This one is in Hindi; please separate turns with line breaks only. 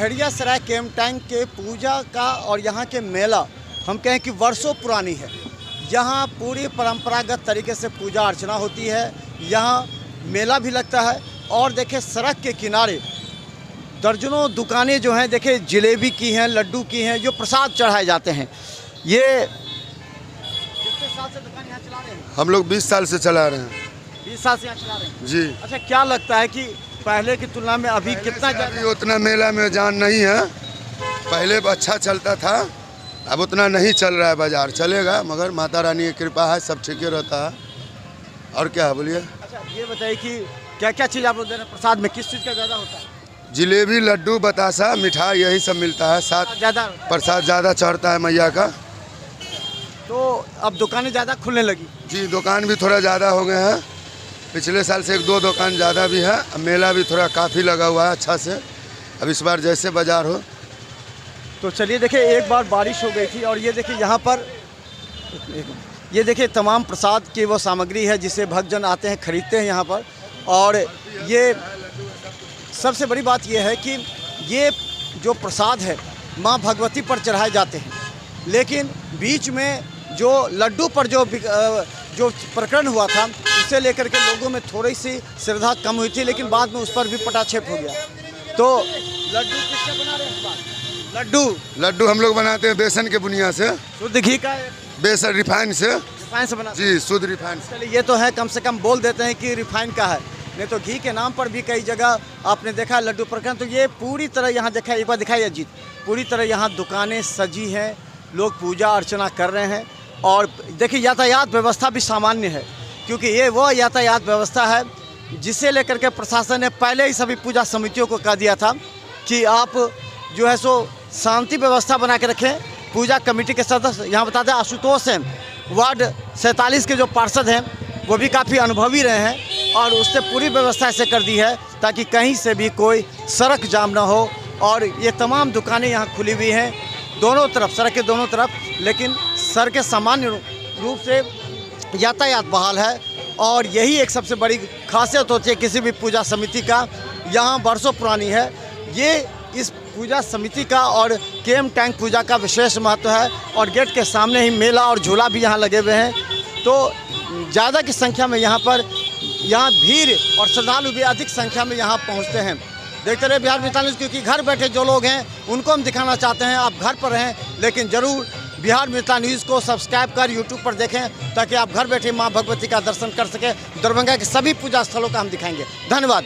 भेड़िया सराय कैंप टैंक के पूजा का और यहाँ के मेला हम कहें कि वर्षों पुरानी है। यहाँ पूरी परंपरागत तरीके से पूजा अर्चना होती है, यहाँ मेला भी लगता है। और देखें सड़क के किनारे दर्जनों दुकानें जो हैं, देखें जलेबी की हैं, लड्डू की हैं, जो प्रसाद चढ़ाए जाते हैं। ये कितने साल से दुकान यहाँ चला रहे हैं?
हम लोग 20 साल से चला रहे हैं।
20 साल से यहाँ चला रहे हैं
जी।
अच्छा, क्या लगता है कि पहले की तुलना में अभी कितना ज़्यादा?
उतना मेला में जान नहीं है, पहले अच्छा चलता था, अब उतना नहीं चल रहा है। बाजार चलेगा मगर माता रानी की कृपा है, सब ठीक ही रहता है। और क्या बोलिए?
अच्छा ये बताइए कि क्या क्या चीज़ आप लोग दे रहे हैं प्रसाद में, किस चीज़ का ज़्यादा होता है?
जलेबी, लड्डू, बतासा, मिठाई यही सब मिलता है। साथ
ज़्यादा
प्रसाद ज़्यादा चढ़ता है मैया का।
तो अब दुकानें ज़्यादा खुलने लगी?
जी, दुकान भी थोड़ा ज़्यादा हो गए हैं। पिछले साल से 1-2 दुकान ज़्यादा भी है। मेला भी थोड़ा काफ़ी लगा हुआ है अच्छा से। अब इस बार जैसे बाजार हो।
तो चलिए देखिए, एक बार बारिश हो गई थी और ये देखिए यहाँ पर ये देखिए तमाम प्रसाद की वो सामग्री है जिसे भक्तजन आते हैं, खरीदते हैं यहाँ पर। और ये सबसे बड़ी बात ये है कि ये जो प्रसाद है माँ भगवती पर चढ़ाए जाते हैं, लेकिन बीच में जो लड्डू पर जो प्रकरण हुआ था उसे लेकर के लोगों में थोड़ी सी श्रद्धा कम हुई थी, लेकिन बाद में उस पर भी पटाक्षेप हो गया। तो लड्डू किससे बना रहे हैं इस बार? लड्डू
हम लोग बनाते हैं बेसन के बुनिया से,
शुद्ध घी का,
बेसन रिफाइन से
बना?
जी, शुद्ध रिफाइन।
चलिए ये तो है, कम से कम बोल देते हैं कि रिफाइन का है, नहीं तो घी के नाम पर भी कई जगह आपने देखा लड्डू प्रकरण। तो ये पूरी तरह यहाँ देखा, एक बार दिखाइए अजीत, पूरी तरह यहाँ दुकानें सजी हैं, लोग पूजा अर्चना कर रहे हैं। और देखिए यातायात व्यवस्था भी सामान्य है, क्योंकि ये वो यातायात व्यवस्था है जिसे लेकर के प्रशासन ने पहले ही सभी पूजा समितियों को कह दिया था कि आप जो है सो शांति व्यवस्था बना के रखें। पूजा कमेटी के सदस्य यहाँ बता दें आशुतोष हैं, वार्ड 47 के जो पार्षद हैं वो भी काफ़ी अनुभवी रहे हैं और उससे पूरी व्यवस्था ऐसे कर दी है ताकि कहीं से भी कोई सड़क जाम ना हो। और ये तमाम दुकानें यहाँ खुली हुई हैं दोनों तरफ, सड़क के दोनों तरफ, लेकिन सड़क के सामान्य रूप से यातायात बहाल है। और यही एक सबसे बड़ी खासियत होती है किसी भी पूजा समिति का, यहाँ वर्षों पुरानी है। ये इस पूजा समिति का और कैंप टैंक पूजा का विशेष महत्व है। और गेट के सामने ही मेला और झूला भी यहाँ लगे हुए हैं, तो ज़्यादा की संख्या में यहाँ भीड़ और श्रद्धालु भी अधिक संख्या में यहाँ पहुँचते हैं। देखते रहे बिहार मित्र न्यूज़, क्योंकि घर बैठे जो लोग हैं उनको हम दिखाना चाहते हैं। आप घर पर रहें लेकिन ज़रूर बिहार मित्र न्यूज़ को सब्सक्राइब कर यूट्यूब पर देखें ताकि आप घर बैठे माँ भगवती का दर्शन कर सकें। दरभंगा के सभी पूजा स्थलों का हम दिखाएंगे। धन्यवाद।